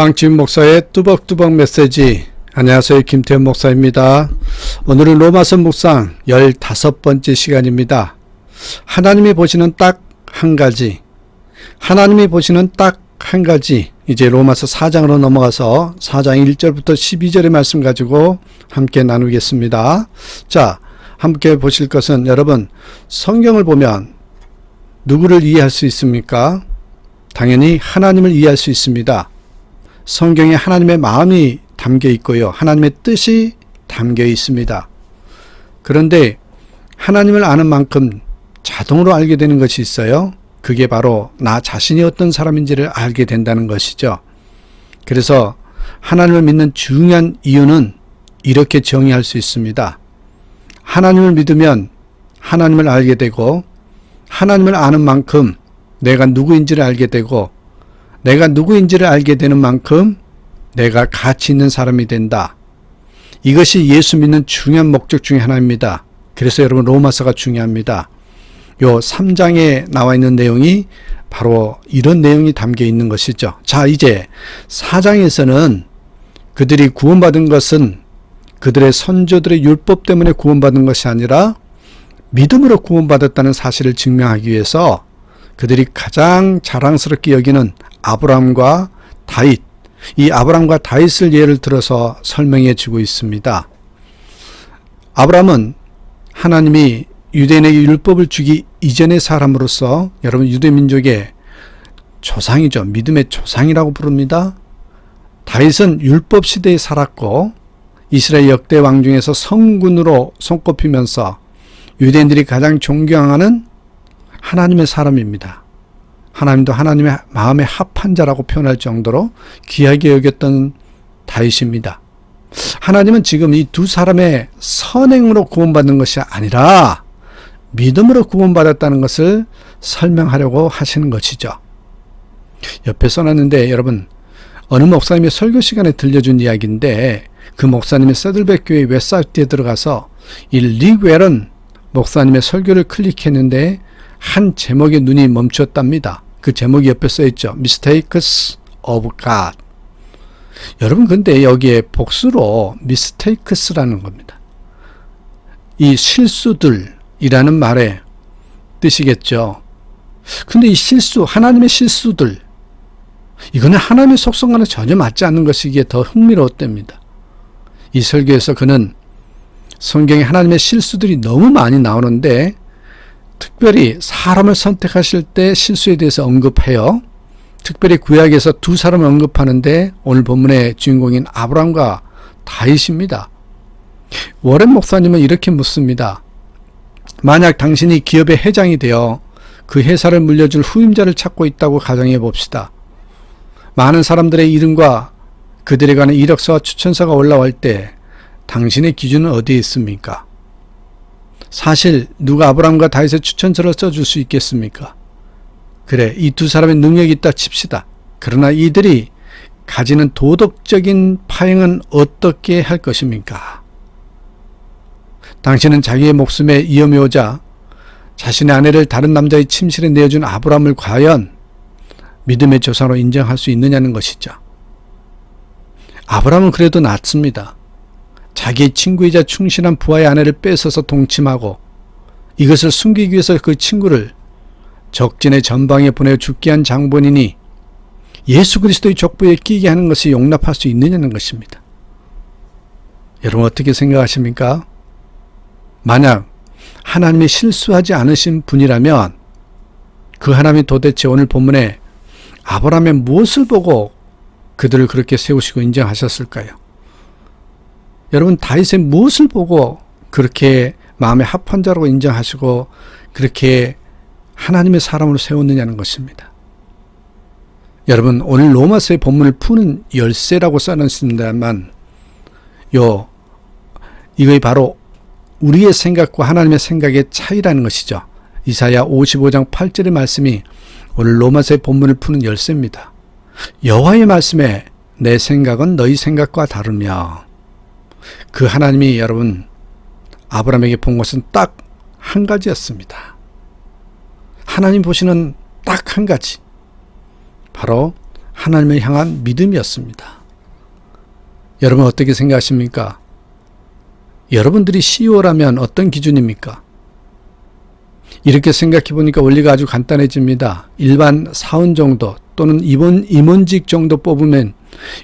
빵집 목사의 뚜벅뚜벅 메시지. 안녕하세요, 김태현 목사입니다. 오늘은 로마서 묵상 15번째 시간입니다. 하나님이 보시는 딱 한 가지, 하나님이 보시는 딱 한 가지. 이제 로마서 4장으로 넘어가서 4장 1절부터 12절의 말씀 가지고 함께 나누겠습니다. 자, 함께 보실 것은, 여러분, 성경을 보면 누구를 이해할 수 있습니까? 당연히 하나님을 이해할 수 있습니다. 성경에 하나님의 마음이 담겨 있고요, 하나님의 뜻이 담겨 있습니다. 그런데 하나님을 아는 만큼 자동으로 알게 되는 것이 있어요. 그게 바로 나 자신이 어떤 사람인지를 알게 된다는 것이죠. 그래서 하나님을 믿는 중요한 이유는 이렇게 정의할 수 있습니다. 하나님을 믿으면 하나님을 알게 되고, 하나님을 아는 만큼 내가 누구인지를 알게 되고, 내가 누구인지를 알게 되는 만큼 내가 가치 있는 사람이 된다. 이것이 예수 믿는 중요한 목적 중에 하나입니다. 그래서 여러분, 로마서가 중요합니다. 요 3장에 나와 있는 내용이 바로 이런 내용이 담겨 있는 것이죠. 자, 이제 4장에서는 그들이 구원받은 것은 그들의 선조들의 율법 때문에 구원받은 것이 아니라 믿음으로 구원받았다는 사실을 증명하기 위해서 그들이 가장 자랑스럽게 여기는 아브라함과 다윗, 이 아브라함과 다윗을 예를 들어서 설명해 주고 있습니다. 아브라함은 하나님이 유대인에게 율법을 주기 이전의 사람으로서, 여러분, 유대민족의 조상이죠. 믿음의 조상이라고 부릅니다. 다윗은 율법 시대에 살았고 이스라엘 역대 왕 중에서 성군으로 손꼽히면서 유대인들이 가장 존경하는 하나님의 사람입니다. 하나님도 하나님의 마음에 합한 자라고 표현할 정도로 귀하게 여겼던 다윗입니다. 하나님은 지금 이 두 사람의 선행으로 구원받는 것이 아니라 믿음으로 구원받았다는 것을 설명하려고 하시는 것이죠. 옆에 써놨는데, 여러분, 어느 목사님의 설교 시간에 들려준 이야기인데, 그 목사님이 세들백 교회 웹사이트에 들어가서 이 릭 웰런 목사님의 설교를 클릭했는데 한 제목에 눈이 멈췄답니다. 그 제목이 옆에 써있죠. Mistakes of God. 여러분, 근데 여기에 복수로 mistakes라는 겁니다. 이 실수들이라는 말의 뜻이겠죠. 근데 이 실수, 하나님의 실수들, 이거는 하나님의 속성과는 전혀 맞지 않는 것이기에 더 흥미로웠답니다. 이 설교에서 그는 성경에 하나님의 실수들이 너무 많이 나오는데 특별히 사람을 선택하실 때 실수에 대해서 언급해요. 특별히 구약에서 두 사람을 언급하는데 오늘 본문의 주인공인 아브라함과 다윗입니다. 워렌 목사님은 이렇게 묻습니다. 만약 당신이 기업의 회장이 되어 그 회사를 물려줄 후임자를 찾고 있다고 가정해 봅시다. 많은 사람들의 이름과 그들에 관한 이력서와 추천서가 올라올 때 당신의 기준은 어디에 있습니까? 사실 누가 아브라함과 다윗의 추천서를 써줄 수 있겠습니까? 그래, 이 두 사람의 능력이 있다 칩시다. 그러나 이들이 가지는 도덕적인 파행은 어떻게 할 것입니까? 당신은 자기의 목숨에 위험이 오자 자신의 아내를 다른 남자의 침실에 내어준 아브라함을 과연 믿음의 조상으로 인정할 수 있느냐는 것이죠. 아브라함은 그래도 낫습니다. 자기의 친구이자 충실한 부하의 아내를 뺏어서 동침하고 이것을 숨기기 위해서 그 친구를 적진의 전방에 보내 죽게 한 장본인이 예수 그리스도의 족보에 끼게 하는 것이 용납할 수 있느냐는 것입니다. 여러분, 어떻게 생각하십니까? 만약 하나님이 실수하지 않으신 분이라면 그 하나님이 도대체 오늘 본문에 아브라함의 무엇을 보고 그들을 그렇게 세우시고 인정하셨을까요? 여러분, 다윗의 무엇을 보고 그렇게 마음에 합한 자라고 인정하시고 그렇게 하나님의 사람으로 세웠느냐는 것입니다. 여러분, 오늘 로마서의 본문을 푸는 열쇠라고 써놨습니다만 이것이 바로 우리의 생각과 하나님의 생각의 차이라는 것이죠. 이사야 55장 8절의 말씀이 오늘 로마서의 본문을 푸는 열쇠입니다. 여호와의 말씀에 내 생각은 너희 생각과 다르며, 그 하나님이 여러분 아브라함에게 본 것은 딱 한 가지였습니다. 하나님 보시는 딱 한 가지, 바로 하나님을 향한 믿음이었습니다. 여러분 어떻게 생각하십니까? 여러분들이 CEO라면 어떤 기준입니까? 이렇게 생각해 보니까 원리가 아주 간단해집니다. 일반 사원 정도 또는 임원직 정도 뽑으면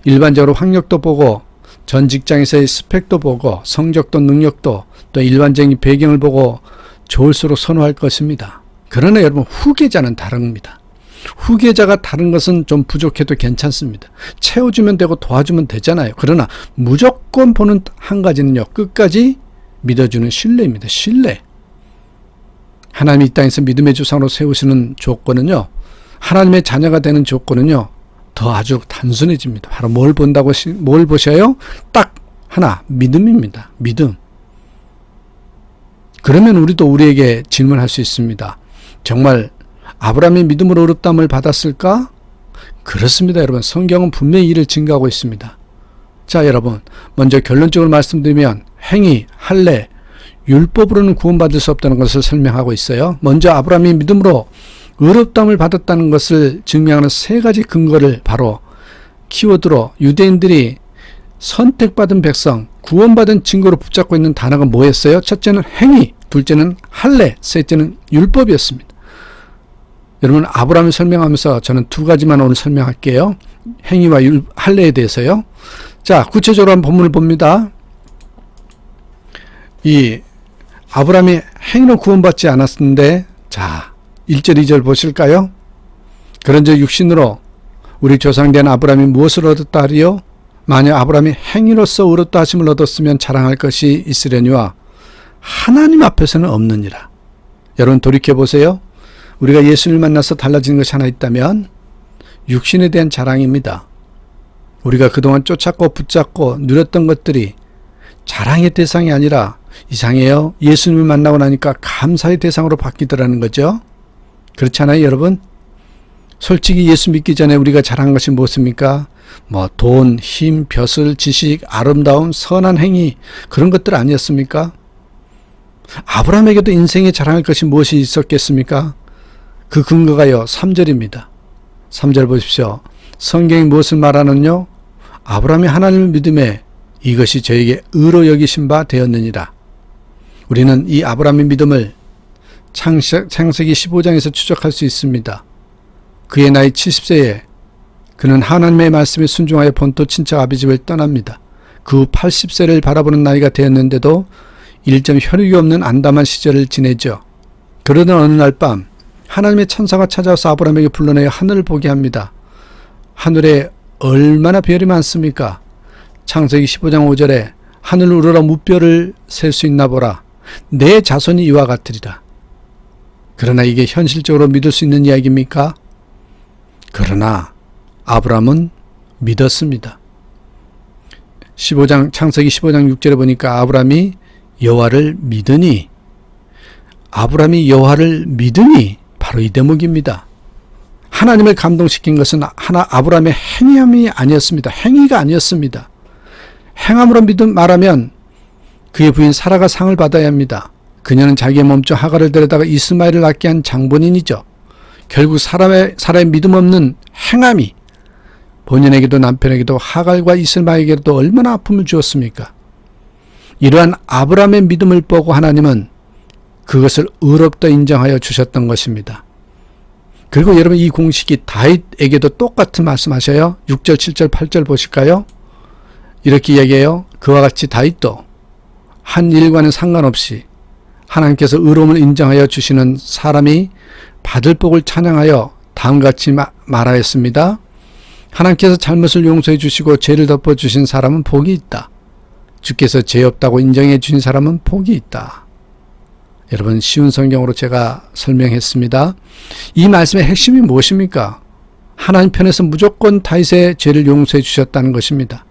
일반적으로 학력도 보고 전 직장에서의 스펙도 보고 성적도 능력도 또 일반적인 배경을 보고 좋을수록 선호할 것입니다. 그러나 여러분 후계자는 다릅니다. 후계자가 다른 것은 좀 부족해도 괜찮습니다. 채워주면 되고 도와주면 되잖아요. 그러나 무조건 보는 한 가지는요. 끝까지 믿어주는 신뢰입니다. 신뢰. 하나님이 이 땅에서 믿음의 조상으로 세우시는 조건은요. 하나님의 자녀가 되는 조건은요. 더 아주 단순해집니다. 바로 뭘 보셔요? 딱 하나, 믿음입니다. 믿음. 그러면 우리도 우리에게 질문할 수 있습니다. 정말 아브라함이 믿음으로 의롭다함을 받았을까? 그렇습니다, 여러분. 성경은 분명히 이를 증거하고 있습니다. 자, 여러분. 먼저 결론적으로 말씀드리면 행위, 할례, 율법으로는 구원받을 수 없다는 것을 설명하고 있어요. 먼저 아브라함이 믿음으로 의롭다함을 받았다는 것을 증명하는 세 가지 근거를 바로 키워드로 유대인들이 선택받은 백성, 구원받은 증거로 붙잡고 있는 단어가 뭐였어요? 첫째는 행위, 둘째는 할례, 셋째는 율법이었습니다. 여러분 아브라함을 설명하면서 저는 두 가지만 오늘 설명할게요. 행위와 할례에 대해서요. 자, 구체적으로 한 본문을 봅니다. 이 아브라함이 행위로 구원받지 않았는데 자 1절 2절 보실까요? 그런즉 육신으로 우리 조상된 아브라함이 무엇을 얻었다 하리요? 만약 아브라함이 행위로서 의롭다 하심을 얻었으면 자랑할 것이 있으려니와 하나님 앞에서는 없느니라. 여러분 돌이켜보세요. 우리가 예수를 만나서 달라지는 것이 하나 있다면 육신에 대한 자랑입니다. 우리가 그동안 쫓았고 붙잡고 누렸던 것들이 자랑의 대상이 아니라 이상해요. 예수님을 만나고 나니까 감사의 대상으로 바뀌더라는 거죠. 그렇지 않아요, 여러분? 솔직히 예수 믿기 전에 우리가 자랑한 것이 무엇입니까? 뭐 돈, 힘, 벼슬, 지식, 아름다움, 선한 행위 그런 것들 아니었습니까? 아브라함에게도 인생에 자랑할 것이 무엇이 있었겠습니까? 그 근거가요 3절입니다. 3절 보십시오. 성경이 무엇을 말하느뇨? 아브라함이 하나님을 믿음에 이것이 저에게 의로 여기신 바 되었느니라. 우리는 이 아브라함의 믿음을 창세기 15장에서 추적할 수 있습니다. 그의 나이 70세에 그는 하나님의 말씀에 순종하여 본토 친척 아비집을 떠납니다. 그 후 80세를 바라보는 나이가 되었는데도 일점 혈육이 없는 안담한 시절을 지내죠. 그러던 어느 날 밤 하나님의 천사가 찾아와서 아브라함에게 불러내어 하늘을 보게 합니다. 하늘에 얼마나 별이 많습니까? 창세기 15장 5절에 하늘을 우러러 무별을 셀 수 있나 보라. 내 자손이 이와 같으리라. 그러나 이게 현실적으로 믿을 수 있는 이야기입니까? 그러나 아브라함은 믿었습니다. 창세기 15장 6절에 보니까 아브라함이 여호와를 믿으니 바로 이 대목입니다. 하나님을 감동시킨 것은 아브라함의 행함이 아니었습니다. 행위가 아니었습니다. 행함으로 말하면 그의 부인 사라가 상을 받아야 합니다. 그녀는 자기의 몸종 하갈을 데려다가 이스마엘을 낳게 한 장본인이죠. 결국 사라의 믿음 없는 행함이 본인에게도 남편에게도 하갈과 이스마엘에게도 얼마나 아픔을 주었습니까? 이러한 아브라함의 믿음을 보고 하나님은 그것을 의롭다 인정하여 주셨던 것입니다. 그리고 여러분 이 공식이 다윗에게도 똑같은 말씀하셔요. 6절, 7절, 8절 보실까요? 이렇게 이야기해요. 그와 같이 다윗도 한 일과는 상관없이 하나님께서 의로움을 인정하여 주시는 사람이 받을 복을 찬양하여 다음같이 말하였습니다. 하나님께서 잘못을 용서해 주시고 죄를 덮어주신 사람은 복이 있다. 주께서 죄 없다고 인정해 주신 사람은 복이 있다. 여러분 쉬운 성경으로 제가 설명했습니다. 이 말씀의 핵심이 무엇입니까? 하나님 편에서 무조건 다윗의 죄를 용서해 주셨다는 것입니다.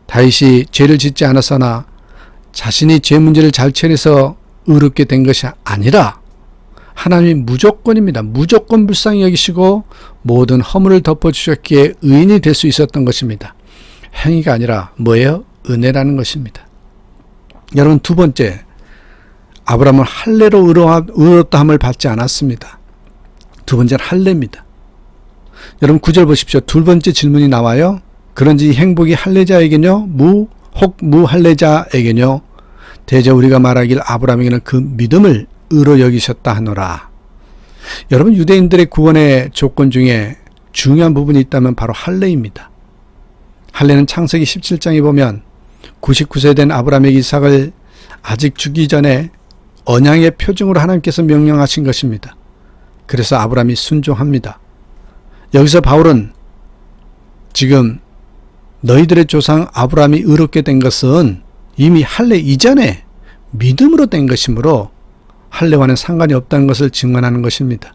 다윗이 죄를 짓지 않았으나 자신이 죄 문제를 잘 처리해서 의롭게 된 것이 아니라 하나님이 무조건입니다. 무조건 불쌍히 여기시고 모든 허물을 덮어주셨기에 의인이 될 수 있었던 것입니다. 행위가 아니라 뭐예요? 은혜라는 것입니다. 여러분 두 번째, 아브라함은 할례로 의롭다함을 받지 않았습니다. 두 번째는 할례입니다. 여러분 9절 보십시오. 두 번째 질문이 나와요. 그런지 이 행복이 할례자에게뇨 혹 무할례자에게뇨 대저 우리가 말하길 아브라함에게는 그 믿음을 의로 여기셨다 하노라. 여러분 유대인들의 구원의 조건 중에 중요한 부분이 있다면 바로 할례입니다. 할례는 창세기 17장에 보면 99세 된 아브라함에게 이삭을 아직 주기 전에 언약의 표징으로 하나님께서 명령하신 것입니다. 그래서 아브라함이 순종합니다. 여기서 바울은 지금 너희들의 조상 아브라함이 의롭게 된 것은 이미 할례 이전에 믿음으로 된 것이므로 할례와는 상관이 없다는 것을 증언하는 것입니다.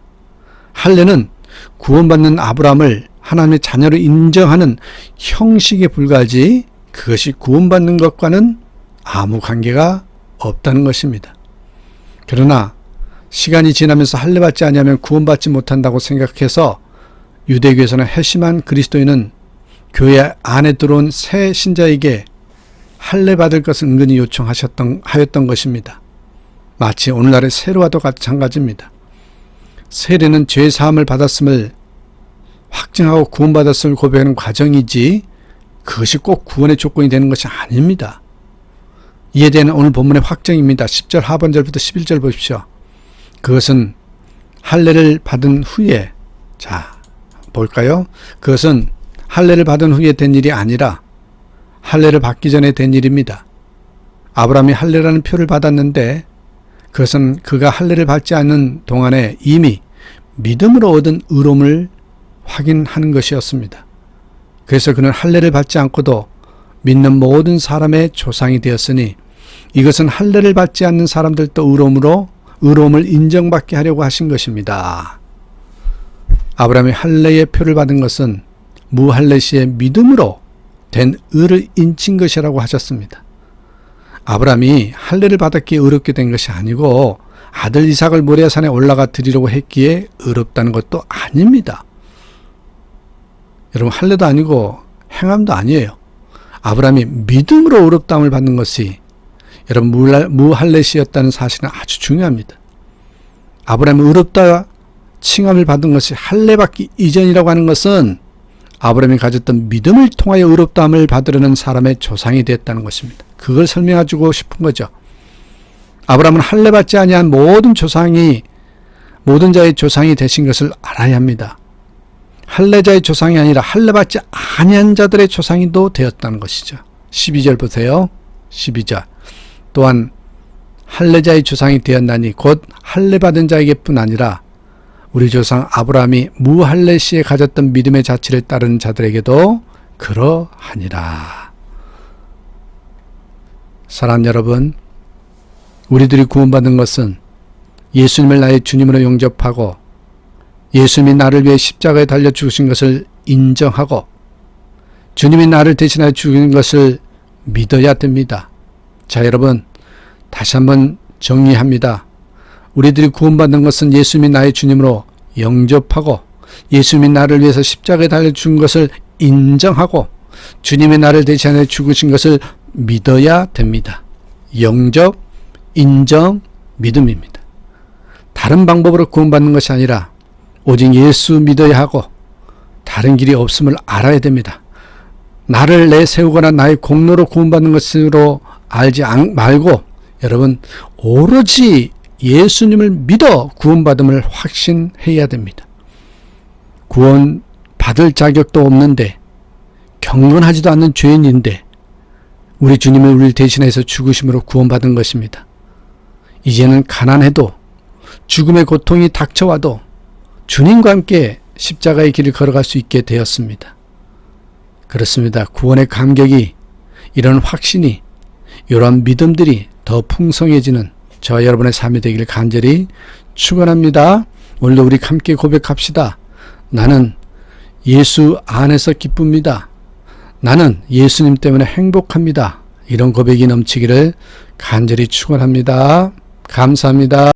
할례는 구원받는 아브라함을 하나님의 자녀로 인정하는 형식에 불과하지 그것이 구원받는 것과는 아무 관계가 없다는 것입니다. 그러나 시간이 지나면서 할례받지 아니하면 구원받지 못한다고 생각해서 유대교에서는 회심한 그리스도인은 교회 안에 들어온 새 신자에게 할례받을 것을 은근히 하였던 것입니다. 마치 오늘날의 세례와도 마찬가지입니다. 세례는 죄 사함을 받았음을 확증하고 구원받았음을 고백하는 과정이지 그것이 꼭 구원의 조건이 되는 것이 아닙니다. 이에 대한 오늘 본문의 확정입니다. 10절 하반절부터 11절 보십시오. 그것은 할례를 받은 후에 볼까요? 그것은 할례를 받은 후에 된 일이 아니라 할례를 받기 전에 된 일입니다. 아브라함이 할례라는 표를 받았는데 그것은 그가 할례를 받지 않는 동안에 이미 믿음으로 얻은 의로움을 확인하는 것이었습니다. 그래서 그는 할례를 받지 않고도 믿는 모든 사람의 조상이 되었으니 이것은 할례를 받지 않는 사람들도 의로움을 인정받게 하려고 하신 것입니다. 아브라함이 할례의 표를 받은 것은 무할례 시의 믿음으로 된 의를 인친 것이라고 하셨습니다. 아브라함이 할례를 받았기에 의롭게 된 것이 아니고 아들 이삭을 모리아산에 올라가 드리려고 했기에 의롭다는 것도 아닙니다. 여러분 할례도 아니고 행함도 아니에요. 아브라함이 믿음으로 의롭다함을 받는 것이 여러분 무할례 시였다는 사실은 아주 중요합니다. 아브라함이 의롭다 칭함을 받은 것이 할례받기 이전이라고 하는 것은 아브라함이 가졌던 믿음을 통하여 의롭다함을 받으려는 사람의 조상이 되었다는 것입니다. 그걸 설명해주고 싶은 거죠. 아브라함은 할례받지 아니한 모든 자의 조상이 되신 것을 알아야 합니다. 할례자의 조상이 아니라 할례받지 아니한 자들의 조상이도 되었다는 것이죠. 12절 보세요. 12절 또한 할례자의 조상이 되었나니 곧 할례받은 자에게뿐 아니라 우리 조상 아브라함이 무할례 시에 가졌던 믿음의 자취를 따르는 자들에게도 그러하니라. 사랑하는 여러분, 우리들이 구원받은 것은 예수님을 나의 주님으로 영접하고 예수님이 나를 위해 십자가에 달려 죽으신 것을 인정하고 주님이 나를 대신하여 죽은 것을 믿어야 됩니다. 자, 여러분 다시 한번 정리합니다. 우리들이 구원받는 것은 예수님이 나의 주님으로 영접하고 예수님이 나를 위해서 십자가에 달려 죽은 것을 인정하고 주님이 나를 대신하여 죽으신 것을 믿어야 됩니다. 영접, 인정, 믿음입니다. 다른 방법으로 구원받는 것이 아니라 오직 예수 믿어야 하고 다른 길이 없음을 알아야 됩니다. 나를 내세우거나 나의 공로로 구원받는 것으로 알지 말고 여러분 오로지 예수님을 믿어 구원받음을 확신해야 됩니다. 구원 받을 자격도 없는데 경건하지도 않는 죄인인데 우리 주님이 우리를 대신해서 죽으심으로 구원받은 것입니다. 이제는 가난해도 죽음의 고통이 닥쳐와도 주님과 함께 십자가의 길을 걸어갈 수 있게 되었습니다. 그렇습니다. 구원의 감격이 이런 확신이 이런 믿음들이 더 풍성해지는 저와 여러분의 삶이 되기를 간절히 축원합니다. 오늘도 우리 함께 고백합시다. 나는 예수 안에서 기쁩니다. 나는 예수님 때문에 행복합니다. 이런 고백이 넘치기를 간절히 축원합니다. 감사합니다.